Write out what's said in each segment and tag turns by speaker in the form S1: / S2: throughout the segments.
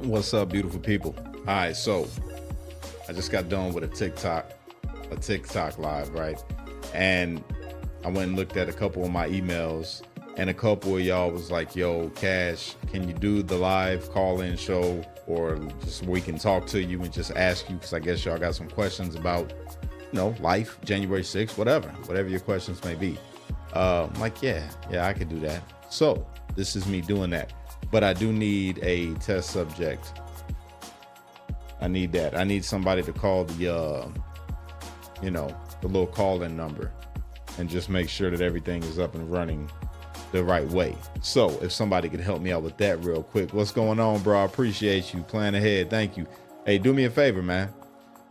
S1: What's up, beautiful people? All right, so I just got done with a TikTok live, right? And I went and looked at a couple of my emails, and a couple of y'all was like, "Yo, Cash, can you do the live call-in show, or just we can talk to you and just ask you?" Because I guess y'all got some questions about, life, January 6th, whatever your questions may be. I'm like, yeah, I could do that. So this is me doing that. But I do need a test subject. I need that. I need somebody to call the little call-in number and just make sure that everything is up and running the right way. So if somebody could help me out with that real quick. What's going on, bro? I appreciate you. Plan ahead. Thank you. Hey, do me a favor, man.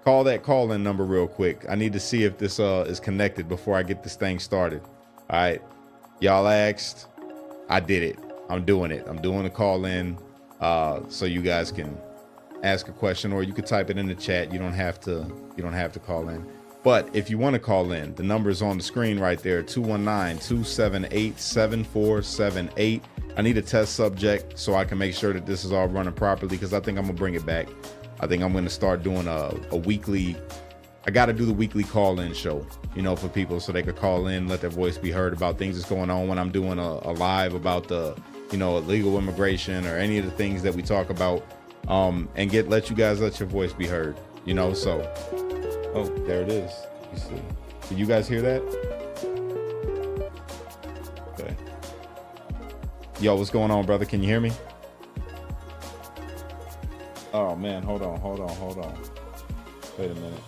S1: Call that call-in number real quick. I need to see if this is connected before I get this thing started. All right. Y'all asked. I did it. I'm doing it. I'm doing the call in so you guys can ask a question, or you could type it in the chat. You don't have to call in. But if you want to call in, the number is on the screen right there, 219-278-7478. I need a test subject so I can make sure that this is all running properly, because I think I'm going to bring it back. I think I'm going to start doing a weekly. I got to do the weekly call-in show, for people so they could call in, let their voice be heard about things that's going on when I'm doing a live about the, illegal immigration or any of the things that we talk about, and let your voice be heard, so. Oh, there it is. You see. Did you guys hear that? Okay. Yo, what's going on, brother? Can you hear me? Oh, man. Hold on. Wait a minute.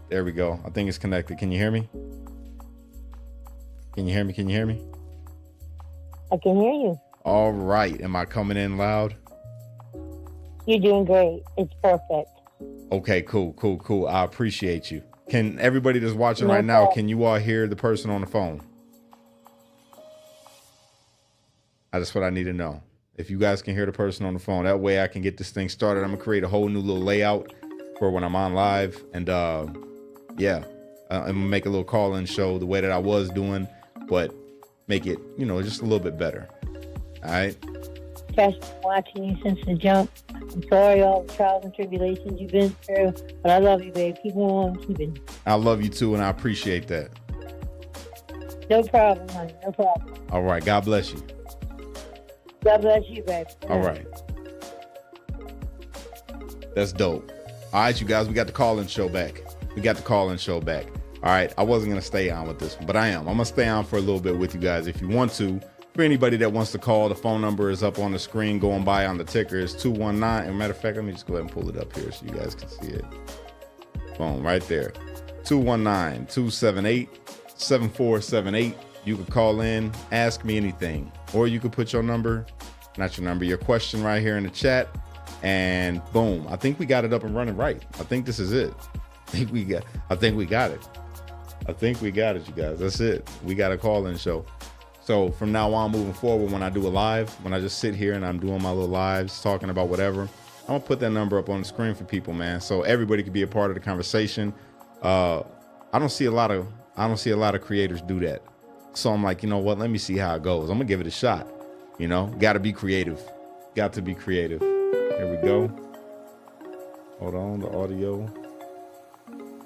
S1: There we go. I think it's connected. Can you hear me? Can you hear me?
S2: I can hear you.
S1: All right. Am I coming in loud?
S2: You're doing great. It's perfect.
S1: Okay, cool. I appreciate you. Can everybody that's watching right now, can you all hear the person on the phone? That's what I need to know. If you guys can hear the person on the phone, that way I can get this thing started. I'm gonna create a whole new little layout for when I'm on live, and I'm gonna make a little call-in show the way that I was doing, but make it, just a little bit better. All right.
S2: Cash, been watching you since the jump. I'm sorry all the trials and tribulations you've been through, but I love you, babe. Keep on keeping.
S1: I love you too, and I appreciate that.
S2: No problem, honey. No problem.
S1: All right. God bless you.
S2: God bless you, babe.
S1: All right. That's dope. All right, you guys, we got the call-in show back. All right. I wasn't going to stay on with this one, but I am. I'm going to stay on for a little bit with you guys if you want to. For anybody that wants to call, the phone number is up on the screen going by on the ticker. Is 219. As a matter of fact, let me just go ahead and pull it up here so you guys can see it. Boom, right there. 219-278-7478. You can call in, ask me anything, or you could put your question right here in the chat, and boom. I think we got it up and running right. I think this is it. I think we got it. You guys. That's it. We got a call-in show. So from now on, moving forward, when I do a live, when I just sit here and I'm doing my little lives, talking about whatever, I'm gonna put that number up on the screen for people, man, so everybody can be a part of the conversation. I don't see a lot of creators do that. So I'm like, you know what? Let me see how it goes. I'm gonna give it a shot. Got to be creative. Here we go. Hold on, the audio.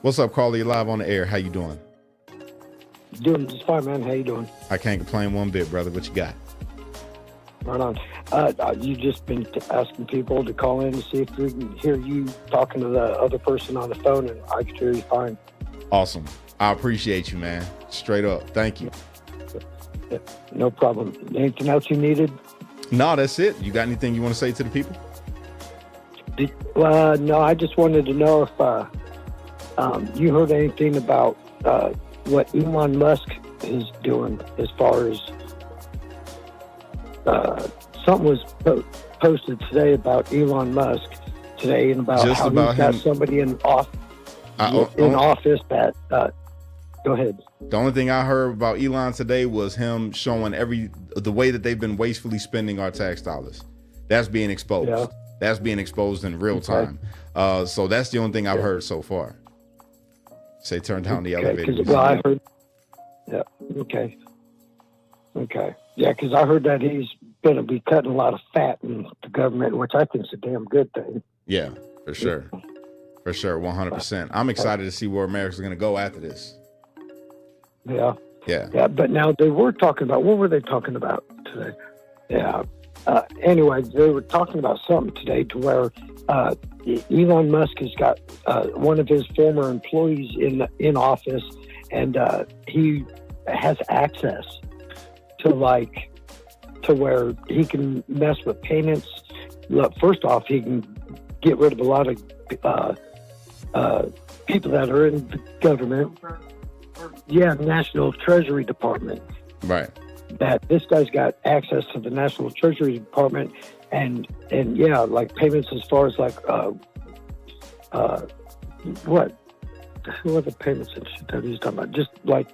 S1: What's up, Carly? You're live on the air. How you doing?
S3: Doing just fine, man. How you doing?
S1: I can't complain one bit, brother. What you got?
S3: Right on. You just been asking people to call in to see if we can hear you talking to the other person on the phone, and I can hear you fine.
S1: Awesome. I appreciate you, man. Straight up. Thank you.
S3: Yeah, no problem. Anything else you needed?
S1: No, that's it. You got anything you want to say to the people?
S3: No, I just wanted to know if you heard anything about what Elon Musk is doing as far as something was posted today about Elon Musk today, and about
S1: just
S3: how
S1: about
S3: he's got
S1: him.
S3: somebody in office that go ahead.
S1: The only thing I heard about Elon today was him showing the way that they've been wastefully spending our tax dollars. That's being exposed.
S3: Yeah.
S1: That's being exposed in real time. So that's the only thing I've heard so far. Say turn down the elevator.
S3: Well, I heard. Yeah. Okay. Yeah, because I heard that he's going to be cutting a lot of fat in the government, which I think is a damn good thing.
S1: Yeah, for sure. For sure, 100%. I'm excited to see where America's going to go after this.
S3: Yeah.
S1: Yeah.
S3: Yeah, but now they were talking about, what were they talking about today? Yeah. Anyway, they were talking about something today to where Elon Musk has got one of his former employees in office, and he has access to where he can mess with payments. Look, first off, he can get rid of a lot of people that are in the government. Yeah, National Treasury Department.
S1: Right.
S3: That this guy's got access to the National Treasury Department, and yeah, like payments as far as like what are the payments and shit that he's talking about? Just like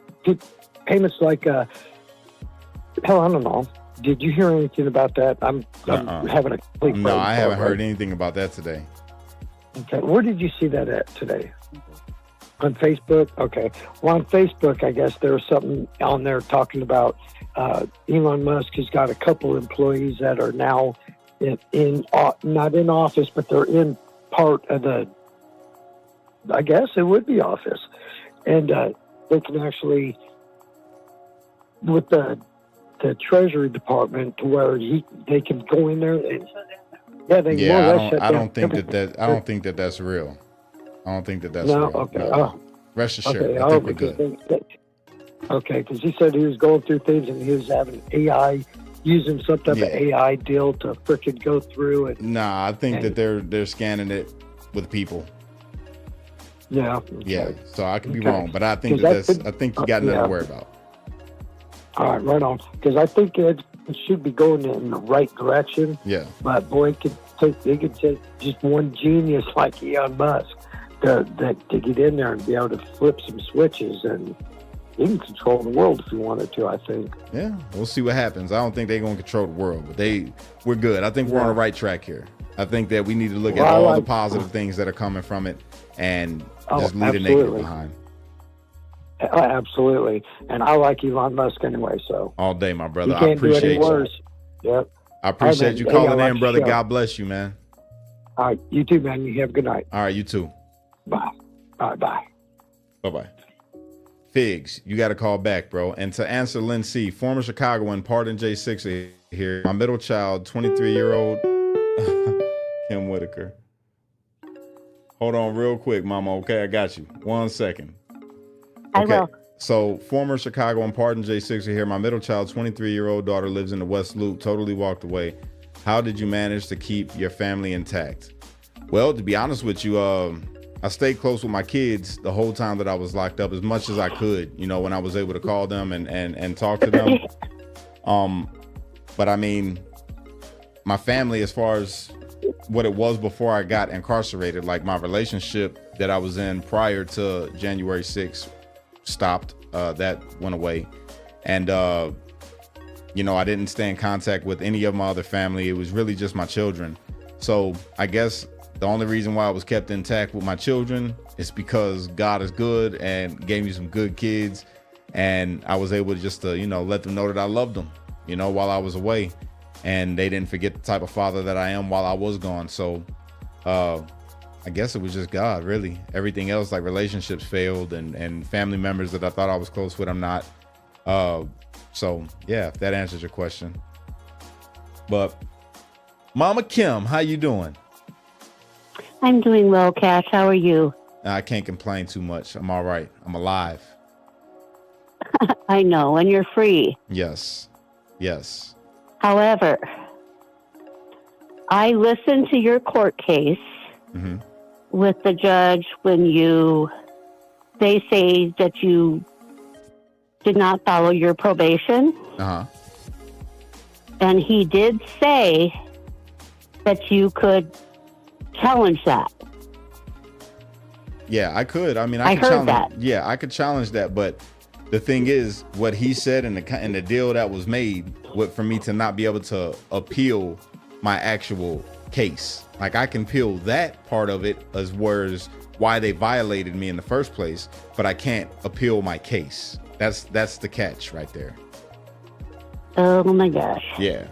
S3: payments like hell, I don't know. Did you hear anything about that? I'm having a complete
S1: No, I haven't
S3: right?
S1: heard anything about that today.
S3: Okay, where did you see that at today? On Facebook? Okay. Well, on Facebook, I guess there was something on there talking about Elon Musk has got a couple employees that are now in not in office, but they're in part of the, I guess it would be office. And they can actually, with the Treasury Department, to where they can go in there and
S1: I don't think that that's real. I don't think that that's real.
S3: Okay.
S1: No. Rest assured,
S3: Okay.
S1: I think we're good.
S3: Okay, because he said he was going through things and he was having AI, using some type of AI deal to frickin' go through it.
S1: Nah, I think that they're scanning it with people.
S3: Yeah. Okay.
S1: Yeah. So I could be wrong, but I think I think you got nothing to worry about.
S3: All right, right on. Because I think it should be going in the right direction.
S1: Yeah.
S3: But boy, it could take just one genius like Elon Musk to get in there and be able to flip some switches, and he can control the world if he wanted to, I think.
S1: Yeah, we'll see what happens. I don't think they're going to control the world, but we're good. I think we're on the right track here. I think that we need to look at all the positive things that are coming from it and just leave the negative behind.
S3: Absolutely. And I like Elon Musk anyway, so.
S1: All day, my brother.
S3: You can't
S1: I appreciate
S3: do any worse. Yep.
S1: I appreciate you calling in, brother. God bless you, man.
S3: All right. You too, man. You have a good night.
S1: All right. You too.
S3: Bye. All right. Bye.
S1: Bye-bye. Figs, you got to call back, bro. And to answer Lynn C., former Chicagoan, Pardon J6 here. My middle child, 23-year-old Kim Whitaker. Hold on real quick, mama. Okay, I got you. 1 second.
S2: I will.
S1: So, former Chicagoan, Pardon J6 here. My middle child, 23-year-old daughter lives in the West Loop, totally walked away. How did you manage to keep your family intact? Well, to be honest with you, I stayed close with my kids the whole time that I was locked up as much as I could, you know, when I was able to call them and talk to them. But I mean, my family, as far as what it was before I got incarcerated, like my relationship that I was in prior to January 6th stopped, that went away. And, you know, I didn't stay in contact with any of my other family. It was really just my children. So I guess the only reason why I was kept intact with my children is because God is good and gave me some good kids. And I was able to just to, you know, let them know that I loved them, you know, while I was away. And they didn't forget the type of father that I am while I was gone. So I guess it was just God, really. Everything else, like relationships failed and family members that I thought I was close with, I'm not. So, yeah, if that answers your question. But Mama Kim, how you doing?
S2: I'm doing well, Cash. How are you?
S1: I can't complain too much. I'm all right. I'm alive.
S2: I know, and you're free.
S1: Yes. Yes.
S2: However, I listened to your court case with the judge when they say that you did not follow your probation. And he did say that you could challenge that.
S1: Yeah, I could. I mean,
S2: I
S1: could
S2: heard
S1: challenge
S2: that.
S1: Yeah, I could challenge that. But the thing is, what he said in the deal that was made, for me to not be able to appeal my actual case. Like, I can appeal that part of it as why they violated me in the first place, but I can't appeal my case. That's the catch right there.
S2: Oh my gosh.
S1: Yeah.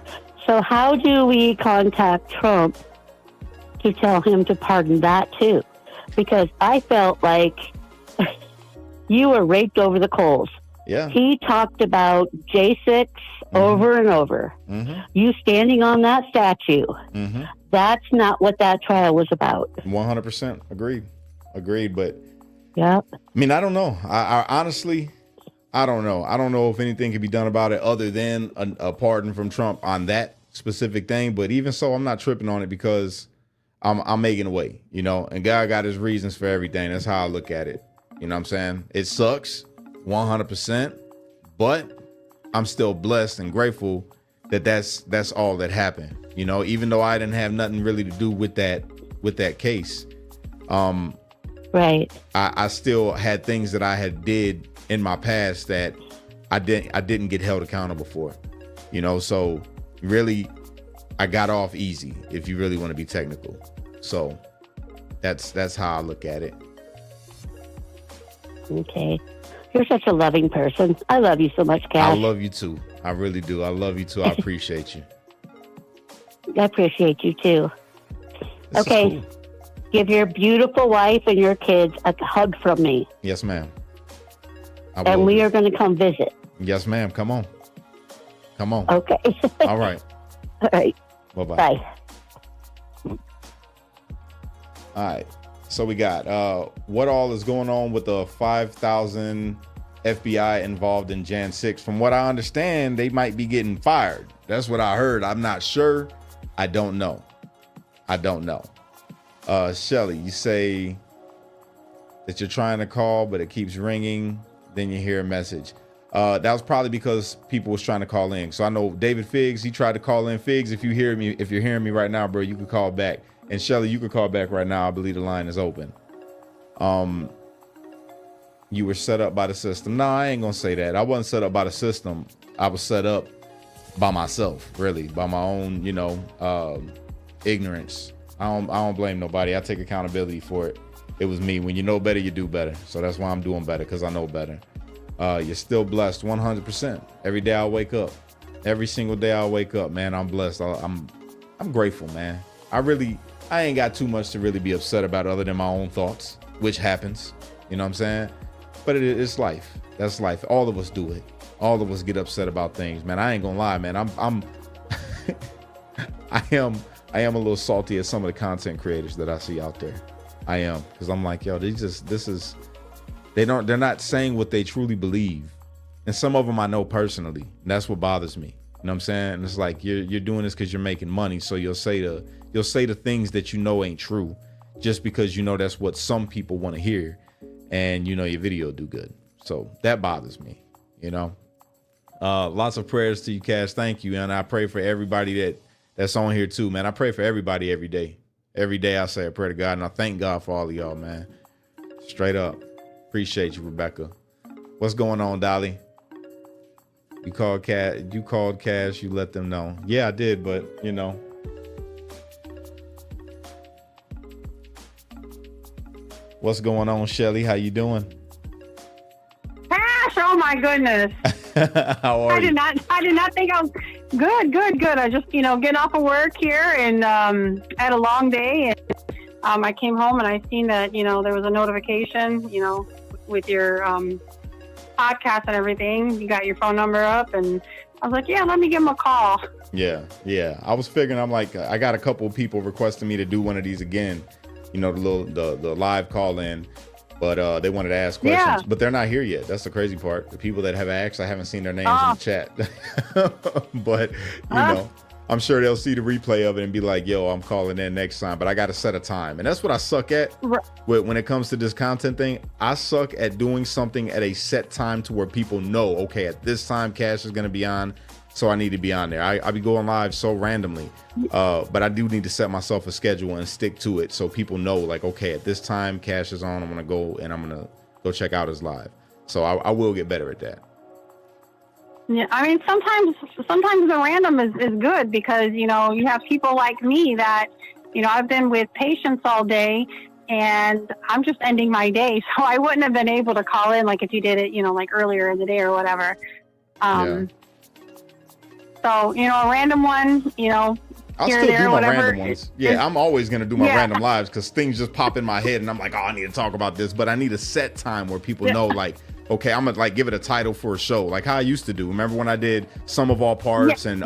S2: So how do we contact Trump to tell him to pardon that too? Because I felt like you were raked over the coals.
S1: Yeah.
S2: He talked about J6 over and over.
S1: Mm-hmm.
S2: You standing on that statue.
S1: Mm-hmm.
S2: That's not what that trial was about.
S1: 100% agreed. But
S2: Yep.
S1: I mean, I don't know. I honestly, I don't know. I don't know if anything can be done about it other than a pardon from Trump on that specific thing. But even so, I'm not tripping on it because I'm making a way, you know, and God got his reasons for everything. That's how I look at it. You know what I'm saying? It sucks 100%, but I'm still blessed and grateful that that's all that happened. You know, even though I didn't have nothing really to do with that case.
S2: Right.
S1: I still had things that I had did in my past that I didn't get held accountable for, you know, so really I got off easy if you really want to be technical. So that's how I look at it.
S2: Okay. You're such a loving person. I love you so much, Cash.
S1: I love you too. I really do. I love you too. I appreciate you.
S2: I appreciate you too.
S1: This is
S2: Okay.
S1: cool.
S2: Give your beautiful wife and your kids a hug from me.
S1: Yes, ma'am.
S2: And we are going to come visit.
S1: Yes, ma'am. Come on.
S2: Okay.
S1: All right.
S2: All right.
S1: Bye-bye.
S2: Bye.
S1: All right. So we got what all is going on with the 5,000 FBI involved in Jan 6. From what I understand, they might be getting fired. That's what I heard. I'm not sure. I don't know. Shelly, you say that you're trying to call, but it keeps ringing. Then you hear a message. That was probably because people was trying to call in. So I know David Figs, he tried to call in. Figs, if you're hearing me right now, bro, you could call back. And Shelly, you could call back right now. I believe the line is open. You were set up by the system. No, I ain't gonna say that. I wasn't set up by the system. I was set up by myself, really, by my own, you know, ignorance. I don't blame nobody. I take accountability for it. It was me. When you know better, you do better. So that's why I'm doing better, because I know better. You're still blessed 100%. Every day I wake up. Every single day I wake up, man, I'm blessed. I'm grateful, man. I ain't got too much to really be upset about other than my own thoughts, which happens. You know what I'm saying? But it's life. That's life. All of us do it. All of us get upset about things, man. I ain't gonna lie, man. I am a little salty at some of the content creators that I see out there. I am, because I'm like, yo, they're not saying what they truly believe. And some of them I know personally. And that's what bothers me. You know what I'm saying? And it's like, you're doing this because you're making money. So you'll say the things that you know ain't true just because you know that's what some people want to hear. And you know your video do good. So that bothers me, you know. Lots of prayers to you, Cash. Thank you. And I pray for everybody that's on here too, man. I pray for everybody every day. Every day I say a prayer to God, and I thank God for all of y'all, man. Straight up. Appreciate you, Rebecca. What's going on, Dolly? You called Cash, you let them know. Yeah, I did, but you know. What's going on, Shelly? How you doing?
S4: Cash, oh my goodness.
S1: How are you?
S4: I did not think I was good. I just, getting off of work here and had a long day, and I came home and I seen that, there was a notification, with your podcast and everything. You got your phone number up, and I was like, yeah, let me give him a call.
S1: Yeah. I was figuring, I'm like, I got a couple of people requesting me to do one of these again, the live call in, but they wanted to ask questions, but they're not here yet. That's the crazy part. The people that have asked, I haven't seen their names in the chat, but I'm sure they'll see the replay of it and be like, yo, I'm calling in next time, but I got to set a time. And that's what I suck at when it comes to this content thing. I suck at doing something at a set time to where people know, okay, at this time Cash is going to be on, so I need to be on there. I be going live so randomly, but I do need to set myself a schedule and stick to it so people know, like, okay, at this time Cash is on, I'm going to go and I'm going to go check out his live. So I will get better at that.
S4: Yeah, I mean, sometimes the random is good because, you have people like me that, I've been with patients all day and I'm just ending my day. So I wouldn't have been able to call in like if you did it, like earlier in the day or whatever. So So, a random one,
S1: I'll
S4: here,
S1: still
S4: there,
S1: do my
S4: whatever.
S1: random ones. Yeah, I'm always gonna do my
S4: Yeah.
S1: random lives because things just pop in my head and I'm like, oh, I need to talk about this. But I need a set time where people know, like, okay, I'm gonna like give it a title for a show, like how I used to do. Remember when I did Sum of All Parts and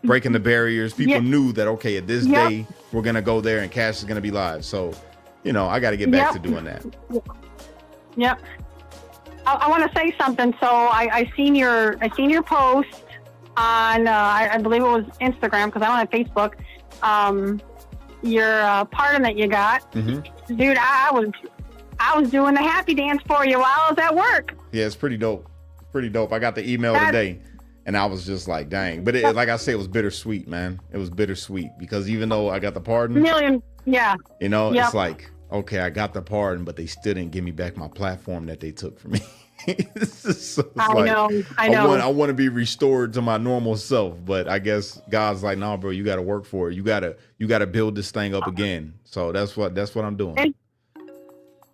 S1: Breaking the Barriers? People knew that, okay, at this day we're gonna go there and Cash is gonna be live. So, I got to get back to doing that.
S4: Yep. I want to say something. So I seen your post on I believe it was Instagram, because I'm on Facebook. Your pardon that you got, dude. I was doing the happy dance for you while I was at work.
S1: Yeah, it's pretty dope. Pretty dope. I got the email today, and I was just like, dang. But like I said, it was bittersweet, man. It was bittersweet because even though I got the pardon, it's like, okay, I got the pardon, but they still didn't give me back my platform that they took from me. I know. I want to be restored to my normal self, but I guess God's like, no, bro, you got to work for it. You gotta build this thing up again. So that's what I'm doing.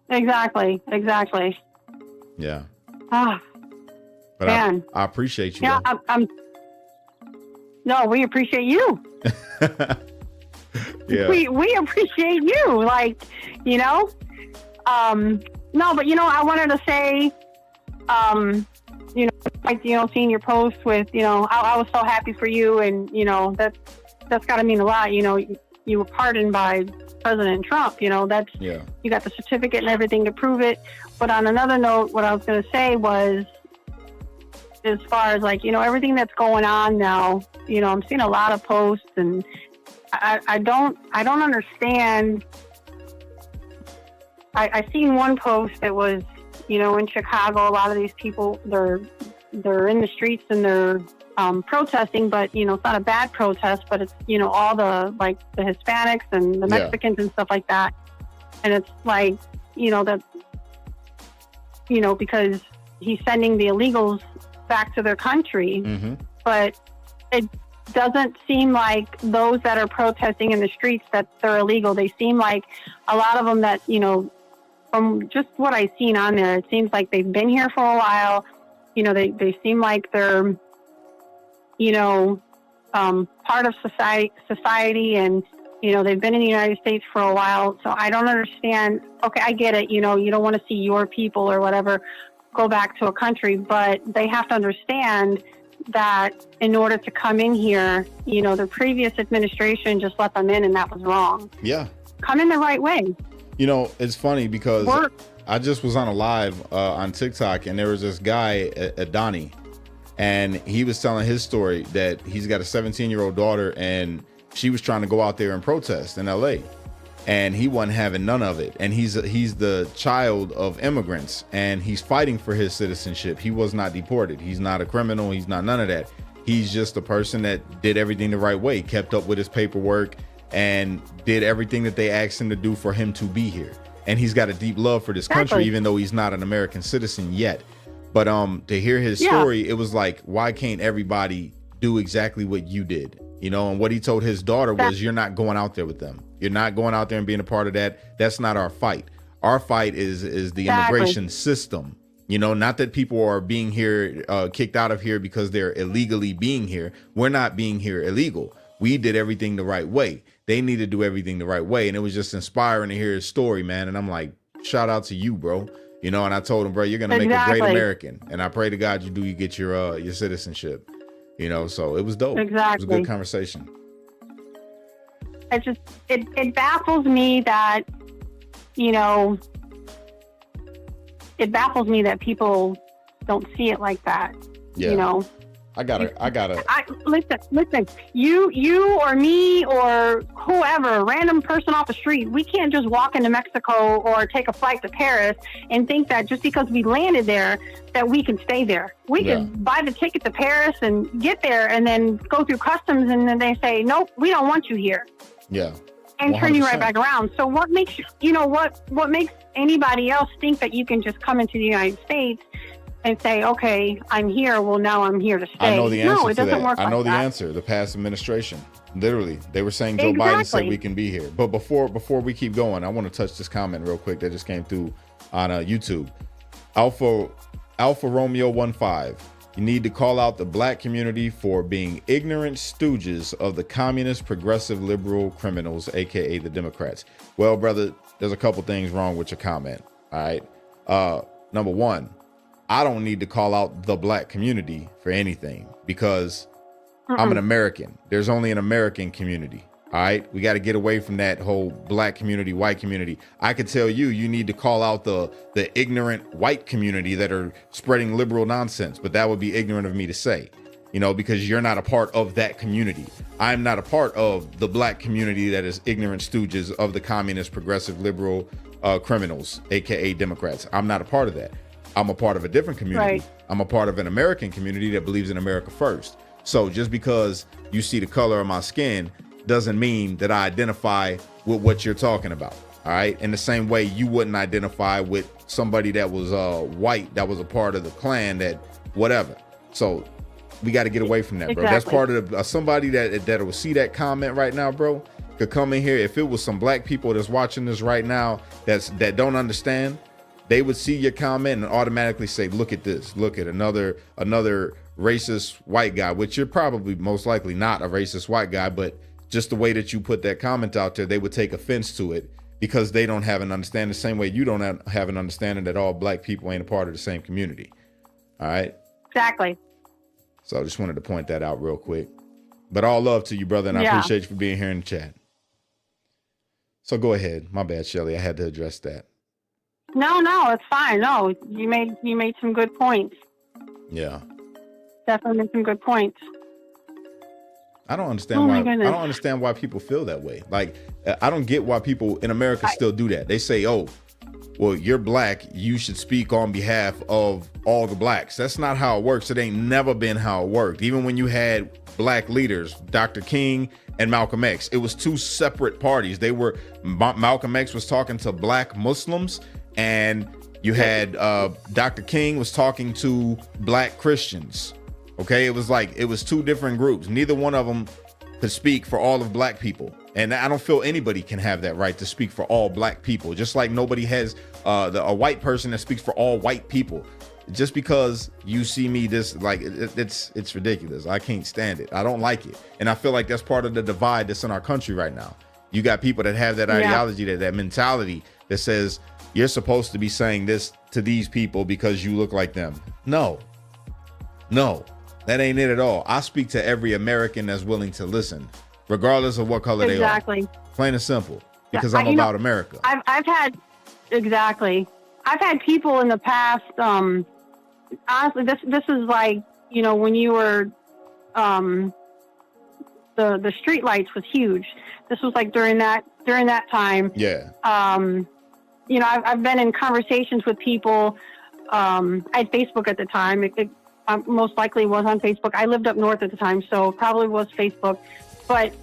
S4: Exactly.
S1: Yeah.
S4: Ah,
S1: but
S4: man.
S1: I appreciate you.
S4: Yeah, no, we appreciate you.
S1: Yeah.
S4: We appreciate you. Like, no, but I wanted to say, seeing your post with, I was so happy for you, and that's got to mean a lot. You were pardoned by President Trump. You got the certificate and everything to prove it. But on another note, what I was going to say was, as far as like, everything that's going on now, I'm seeing a lot of posts, and I don't understand. I seen one post that was, in Chicago, a lot of these people, they're in the streets and they're protesting, but it's not a bad protest, but it's all the like the Hispanics and the Mexicans and stuff like that, and it's like that because he's sending the illegals back to their country, but it doesn't seem like those that are protesting in the streets that they're illegal. They seem like a lot of them that from just what I've seen on there, it seems like they've been here for a while. They seem like they're, part of society, and, they've been in the United States for a while. So I don't understand. Okay, I get it. You don't want to see your people or whatever go back to a country, but they have to understand that in order to come in here, the previous administration just let them in, and that was wrong.
S1: Yeah.
S4: Come in the right way.
S1: It's funny because I just was on a live on TikTok, and there was this guy, Adani, and he was telling his story that he's got a 17-year-old daughter, and she was trying to go out there and protest in LA, and he wasn't having none of it. And he's the child of immigrants, and he's fighting for his citizenship. He was not deported. He's not a criminal. He's not none of that. He's just a person that did everything the right way, kept up with his paperwork, and did everything that they asked him to do for him to be here. And he's got a deep love for this country, even though he's not an American citizen yet. But to hear his story, it was like, why can't everybody do exactly what you did? And what he told his daughter was, you're not going out there with them. You're not going out there and being a part of that. That's not our fight. Our fight is the immigration system. Not that people are being here, kicked out of here because they're illegally being here. We're not being here illegal. We did everything the right way. They need to do everything the right way. And it was just inspiring to hear his story, man. And I'm like, shout out to you, bro. And I told him, bro, you're going to make a great American. And I pray to God you get your citizenship. So it was dope.
S4: Exactly.
S1: It was a good conversation.
S4: It baffles me that, it baffles me that people don't see it like that.
S1: Yeah. I gotta.
S4: Listen. You or me or whoever, random person off the street, we can't just walk into Mexico or take a flight to Paris and think that just because we landed there that we can stay there. We can buy the ticket to Paris and get there and then go through customs, and then they say, nope, we don't want you here.
S1: Yeah.
S4: And 100%. Turn you right back around. So what makes what makes anybody else think that you can just come into the United States and say, okay, I'm here. Well, now I'm here to stay.
S1: I know the answer
S4: no, it
S1: to
S4: doesn't
S1: that.
S4: Work
S1: I know
S4: like
S1: the
S4: that.
S1: answer. The past administration, literally, they were saying Joe Biden said we can be here. But before we keep going, I want to touch this comment real quick that just came through on YouTube. Alpha Romeo 15. You need to call out the black community for being ignorant stooges of the communist, progressive, liberal criminals, aka the Democrats. Well, brother, there's a couple things wrong with your comment. All right. Number one, I don't need to call out the black community for anything because I'm an American. There's only an American community. All right. We got to get away from that whole black community, white community. I could tell you need to call out the ignorant white community that are spreading liberal nonsense, but that would be ignorant of me to say, you know, because you're not a part of that community. I'm not a part of the black community that is ignorant stooges of the communist, progressive, liberal criminals, aka Democrats. I'm not a part of that. I'm a part of a different community. Right. I'm a part of an American community that believes in America first. So just because you see the color of my skin doesn't mean that I identify with what you're talking about. All right. In the same way, you wouldn't identify with somebody that was white, that was a part of the Klan, that whatever. So we got to get away from that, bro. That's part of the, somebody that will see that comment right now, bro, could come in here. If it was some black people that's watching this right now that don't understand, they would see your comment and automatically say, look at this, look at another racist white guy, which you're probably most likely not a racist white guy, but just the way that you put that comment out there, they would take offense to it because they don't have an understanding, the same way you don't have an understanding that all black people ain't a part of the same community. All right.
S4: Exactly.
S1: So I just wanted to point that out real quick, but all love to you, brother. And I appreciate you for being here in the chat. So go ahead. My bad, Shelly. I had to address that.
S4: No, it's fine. No, you made some good points.
S1: Yeah.
S4: Definitely made some good points.
S1: I don't understand why. I don't understand why people feel that way. Like, I don't get why people in America still do that. They say, "Oh, well, you're black. You should speak on behalf of all the blacks." That's not how it works. It ain't never been how it worked. Even when you had black leaders, Dr. King and Malcolm X, it was two separate parties. They were Malcolm X was talking to black Muslims, and you had Dr. King was talking to black Christians. Okay, it was two different groups. Neither one of them could speak for all of black people. And I don't feel anybody can have that right to speak for all black people. Just like nobody has a white person that speaks for all white people. Just because you see me it's ridiculous. I can't stand it. I don't like it. And I feel like that's part of the divide that's in our country right now. You got people that have that ideology, that mentality that says you're supposed to be saying this to these people because you look like them. No. That ain't it at all. I speak to every American that's willing to listen, regardless of what color they are. Plain and simple. Because I'm about America.
S4: I've had people in the past. Honestly, this is like, you know, when you were the street lights was huge. This was like during that time.
S1: Yeah.
S4: You know, I've been in conversations with people. I had Facebook at the time. It most likely was on Facebook. I lived up north at the time, so probably was Facebook. But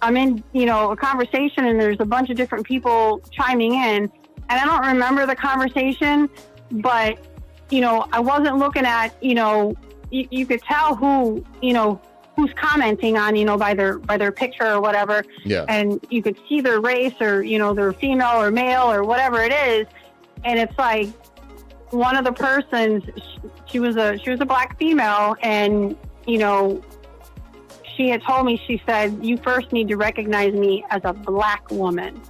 S4: I'm in, you know, a conversation, and there's a bunch of different people chiming in, and I don't remember the conversation, but, you know, I wasn't looking at, you know, you could tell who, you know, who's commenting on, you know, by their picture or whatever.
S1: Yeah. And
S4: you could see their race, or, you know, they're female or male or whatever it is. And it's like, one of the persons, she was a black female, and, you know, she had told me, she said, you first need to recognize me as a black woman.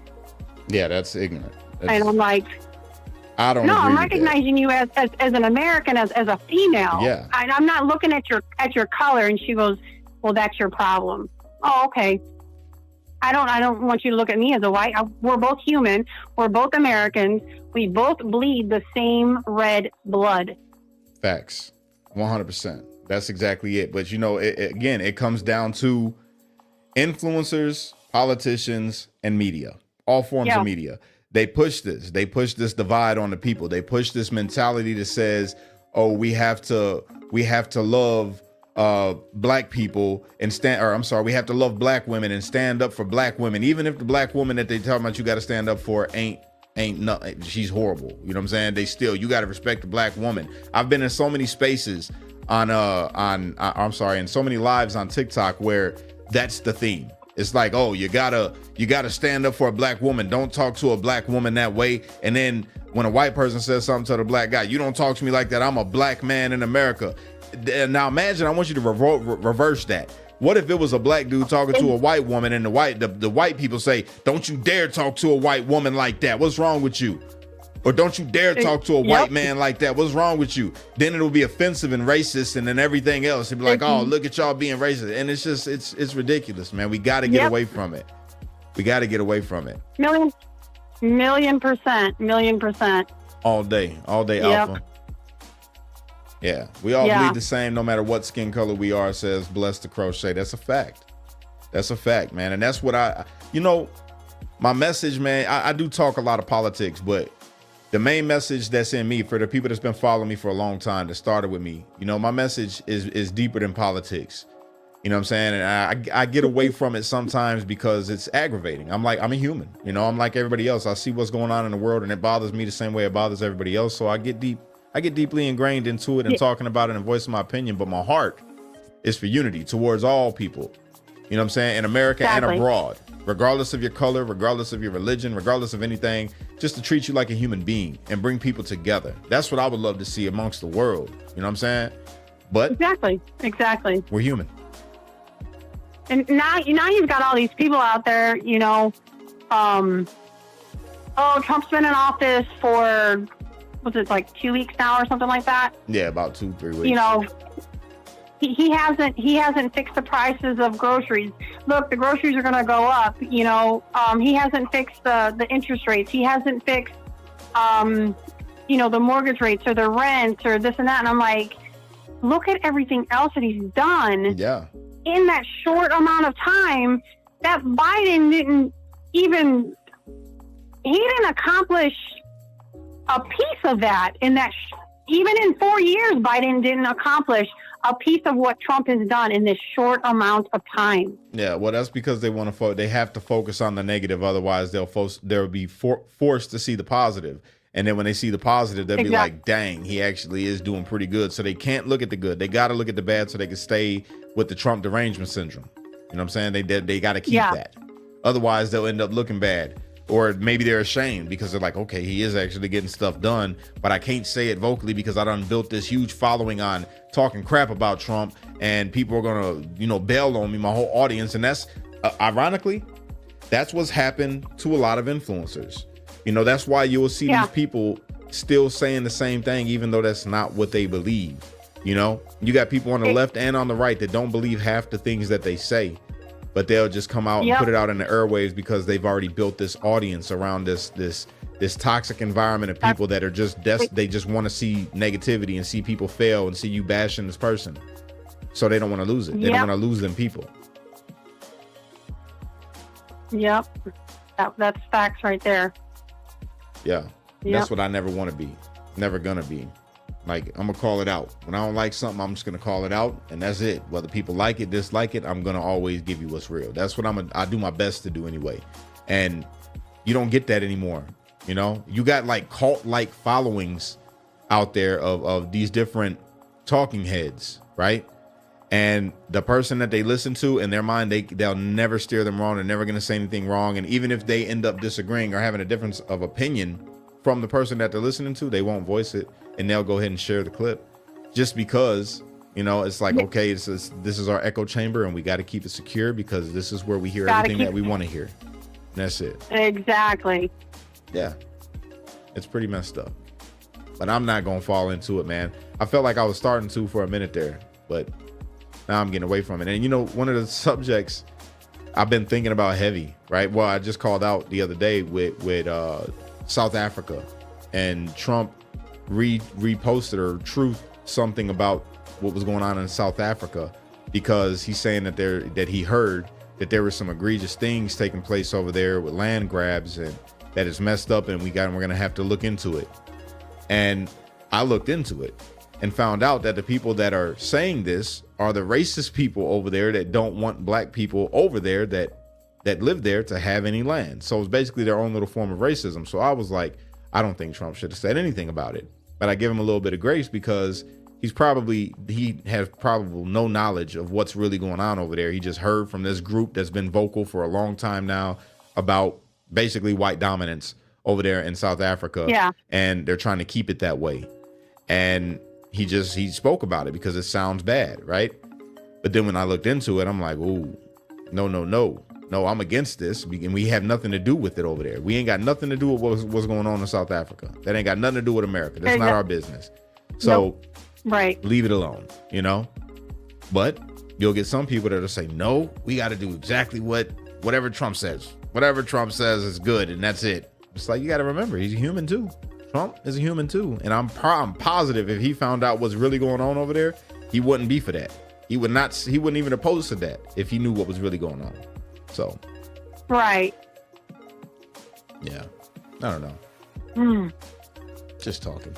S1: Yeah, that's ignorant.
S4: And I'm like,
S1: I don't.
S4: No,
S1: agree
S4: I'm
S1: with
S4: recognizing you as an American, as a female.
S1: Yeah.
S4: And I'm not looking at your color. And she goes, well, that's your problem. Oh, okay. I don't want you to look at me as a white. We're both human. We're both Americans. We both bleed the same red blood.
S1: Facts. 100%. That's exactly it. But, you know, again, it comes down to influencers, politicians, and media. All forms of media. They push this. They push this divide on the people. They push this mentality that says, oh, we have to love black people and we have to love black women and stand up for black women, even if the black woman that they talking about you got to stand up for ain't nothing. She's horrible. You know what I'm saying? You got to respect the black woman. I've been in so many spaces in so many lives on TikTok where that's the theme. It's like, oh, you gotta stand up for a black woman. Don't talk to a black woman that way. And then when a white person says something to the black guy, you don't talk to me like that. I'm a black man in America. Now imagine, I want you to reverse that. What if it was a black dude talking to a white woman, and the white people say, "Don't you dare talk to a white woman like that. What's wrong with you?" Or "Don't you dare talk to a white man like that. What's wrong with you?" Then it'll be offensive and racist, and then everything else. It'll be like, "Oh, look at y'all being racist." And it's just, it's ridiculous, man. We got to get away from it. We got to get away from it.
S4: Million percent.
S1: All day alpha. Yeah, we all bleed the same, no matter what skin color we are, says Bless the Crochet. That's a fact. That's a fact, man. And that's what my message, man, I do talk a lot of politics, but the main message that's in me, for the people that's been following me for a long time, that started with me, my message is deeper than politics. You know what I'm saying? And I get away from it sometimes because it's aggravating. I'm a human, I'm like everybody else. I see what's going on in the world, and it bothers me the same way it bothers everybody else. So I get deeply ingrained into it and talking about it and voicing my opinion. But my heart is for unity towards all people. You know what I'm saying? In America and abroad, regardless of your color, regardless of your religion, regardless of anything, just to treat you like a human being and bring people together. That's what I would love to see amongst the world. You know what I'm saying? But
S4: exactly.
S1: We're human.
S4: And now you've got all these people out there, Trump's been in office for, was it like 2 weeks now or something like that?
S1: Yeah, about 2-3 weeks.
S4: He hasn't fixed the prices of groceries. Look, the groceries are going to go up. He hasn't fixed the interest rates. He hasn't fixed, the mortgage rates or the rent or this and that. And I'm like, look at everything else that he's done.
S1: Yeah.
S4: In that short amount of time, that Biden didn't accomplish a piece of that. Even in 4 years, Biden didn't accomplish a piece of what Trump has done in this short amount of time.
S1: Yeah, well, that's because they have to focus on the negative. Otherwise, they'll be forced to see the positive. And then when they see the positive, they'll be like, dang, he actually is doing pretty good. So they can't look at the good. They got to look at the bad so they can stay with the Trump derangement syndrome. You know what I'm saying? They got to keep that. Otherwise, they'll end up looking bad. Or maybe they're ashamed because they're like, okay, he is actually getting stuff done, but I can't say it vocally because I done built this huge following on talking crap about Trump, and people are going to, bail on me, my whole audience. And that's, ironically, that's what's happened to a lot of influencers. That's why you will see these people still saying the same thing, even though that's not what they believe. You got people on the left and on the right that don't believe half the things that they say, but they'll just come out and put it out in the airwaves because they've already built this audience around this toxic environment of people that are just they just want to see negativity and see people fail and see you bashing this person. So they don't want to lose it. They don't want to lose them people.
S4: Yep. That's facts right there.
S1: Yeah. That's what I never want to be. Never gonna be. Like, I'm gonna call it out. When I don't like something, I'm just gonna call it out, and that's it. Whether people like it, dislike it, I'm gonna always give you what's real. That's what I do my best to do anyway. And you don't get that anymore. You got like cult-like followings out there of these different talking heads, right? And the person that they listen to, in their mind, they'll never steer them wrong. They're never gonna say anything wrong. And even if they end up disagreeing or having a difference of opinion from the person that they're listening to, they won't voice it, and they'll go ahead and share the clip just because, it's like, okay, this is our echo chamber and we got to keep it secure because this is where we hear everything that we want to hear. And that's it.
S4: Exactly.
S1: Yeah. It's pretty messed up, but I'm not going to fall into it, man. I felt like I was starting to for a minute there, but now I'm getting away from it. And one of the subjects I've been thinking about heavy, right? Well, I just called out the other day with South Africa, and Trump reposted or truth something about what was going on in South Africa, because he's saying that he heard that there were some egregious things taking place over there with land grabs, and that it's messed up, and we're going to have to look into it. And I looked into it and found out that the people that are saying this are the racist people over there that don't want black people over there that live there to have any land. So it's basically their own little form of racism. So I was like, I don't think Trump should have said anything about it, but I give him a little bit of grace because he has probably no knowledge of what's really going on over there. He just heard from this group that's been vocal for a long time now about basically white dominance over there in South Africa. Yeah. And they're trying to keep it that way. And he spoke about it because it sounds bad, right? But then when I looked into it, I'm like, ooh, no, I'm against this, and we have nothing to do with it over there. We ain't got nothing to do with what's going on in South Africa. That ain't got nothing to do with America. That's not our business. So
S4: Nope. Right.
S1: leave it alone, you know? But you'll get some people that'll say, no, we got to do exactly whatever Trump says. Whatever Trump says is good, and that's it. It's like, you got to remember, he's a human too. Trump is a human too. And I'm positive if he found out what's really going on over there, he wouldn't be for that. He wouldn't even oppose to that if he knew what was really going on. So.
S4: Right.
S1: Yeah. I don't know. Just talking.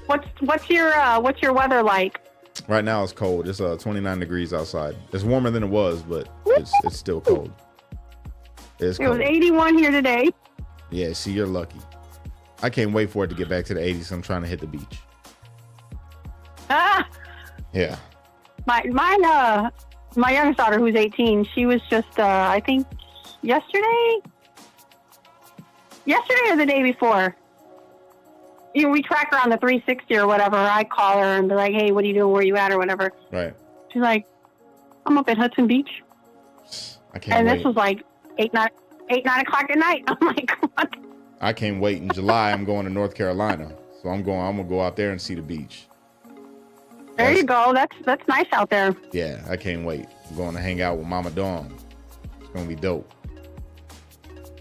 S4: What's your weather like?
S1: Right now it's cold. It's 29 degrees outside. It's warmer than it was, but it's still cold. It's cold.
S4: It was 81 here today.
S1: Yeah, see, you're lucky. I can't wait for it to get back to the 80s. I'm trying to hit the beach.
S4: Ah,
S1: Yeah.
S4: my youngest daughter, who's 18, she was just I think yesterday or the day before. You know, we track her on the 360 or whatever. I call her and be like, hey, what are you doing? Where are you at? Or whatever.
S1: Right.
S4: She's like, I'm up at Hudson Beach.
S1: I can't
S4: And
S1: wait.
S4: this was like 8, 9 o'clock at night. I'm like, what?
S1: I can't wait. In July, I'm going to North Carolina. So I'm gonna go out there and see the beach.
S4: There you go. That's nice out there.
S1: Yeah, I can't wait. I'm going to hang out with Mama Dawn. It's gonna be dope.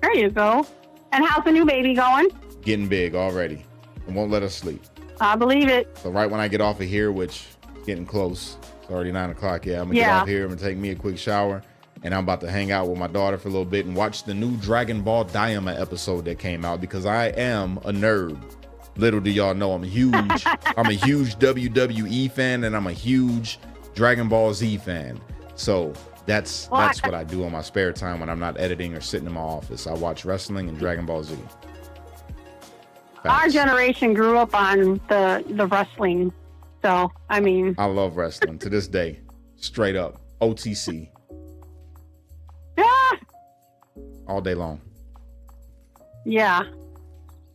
S4: There you go. And how's the new baby going?
S1: Getting big already. It won't let us sleep.
S4: I believe it.
S1: So right when I get off of here, which is getting close, it's already 9 o'clock. Yeah, I'm gonna get off here. I'm gonna take me a quick shower, and I'm about to hang out with my daughter for a little bit and watch the new Dragon Ball Daima episode that came out, because I am a nerd. Little do y'all know, I'm a huge WWE fan, and I'm a huge Dragon Ball Z fan. So that's what I do on my spare time when I'm not editing or sitting in my office. I watch wrestling and Dragon Ball Z.
S4: Our
S1: Facts.
S4: generation grew up on the wrestling. So, I mean.
S1: I love wrestling to this day. Straight up. OTC.
S4: Yeah.
S1: All day long.
S4: Yeah.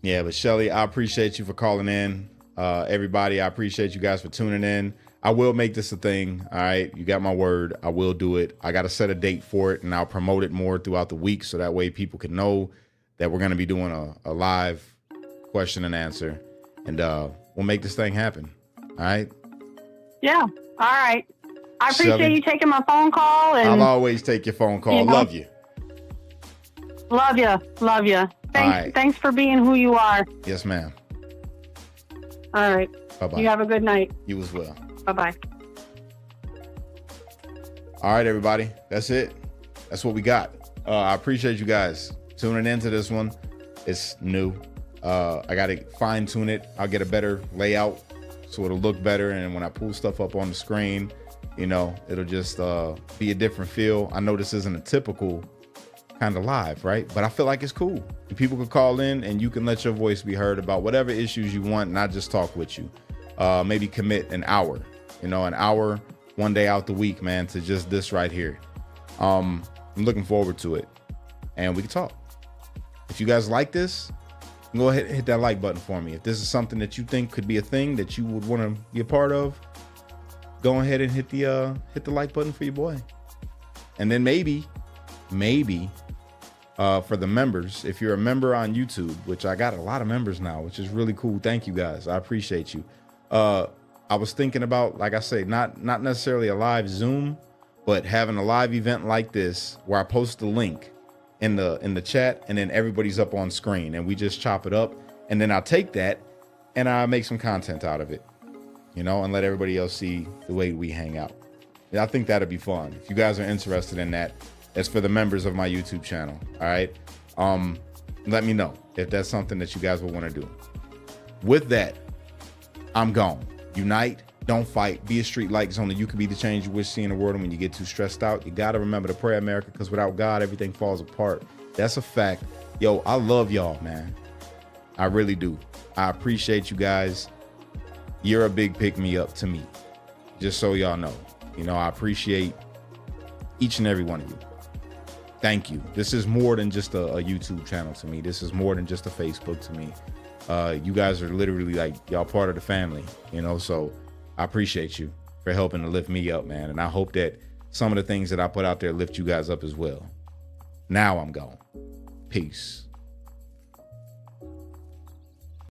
S1: Yeah, but Shelly, I appreciate you for calling in. Everybody, I appreciate you guys for tuning in. I will make this a thing. All right. You got my word. I will do it. I got to set a date for it, and I'll promote it more throughout the week, so that way people can know that we're going to be doing a live question and answer, and we'll make this thing happen. All right.
S4: Yeah. All right. I appreciate
S1: Shelly,
S4: you taking my phone call. And
S1: I'll always take your phone call.
S4: You know,
S1: Love you.
S4: Love you. Love you.
S1: right.
S4: Thanks for being who you are.
S1: Yes, ma'am.
S4: All right.
S1: Bye-bye.
S4: You have a good night.
S1: You as well.
S4: Bye-bye.
S1: All right, everybody. That's it. That's what we got. I appreciate you guys tuning into this one. It's new. I got to fine tune it. I'll get a better layout so it'll look better. And when I pull stuff up on the screen, you know, it'll just be a different feel. I know this isn't a typical kind of live, right? But I feel like it's cool. People can call in and you can let your voice be heard about whatever issues you want, not just talk with you. Maybe commit an hour, an hour, one day out the week, man, to just this right here. I'm looking forward to it, and we can talk. If you guys like this, go ahead and hit that like button for me. If this is something that you think could be a thing that you would want to be a part of, go ahead and hit the like button for your boy. And then maybe for the members, if you're a member on YouTube, which I got a lot of members now, which is really cool. Thank you guys. I appreciate you. I was thinking about, like I say, not necessarily a live Zoom, but having a live event like this where I post the link in the chat, and then everybody's up on screen and we just chop it up, and then I'll take that and I make some content out of it, and let everybody else see the way we hang out. Yeah, I think that'd be fun. If you guys are interested in that, it's for the members of my YouTube channel. All right. Let me know if that's something that you guys will want to do. With that, I'm gone. Unite, don't fight, be a street light zone. You can be the change you wish to see in the world. And when you get too stressed out, you got to remember to pray, America, because without God, everything falls apart. That's a fact. Yo, I love y'all, man. I really do. I appreciate you guys. You're a big pick me up to me. Just so y'all know, I appreciate each and every one of you. Thank you. This is more than just a YouTube channel to me. This is more than just a Facebook to me. You guys are literally like, y'all part of the family, you know? So I appreciate you for helping to lift me up, man. And I hope that some of the things that I put out there lift you guys up as well. Now I'm gone. Peace.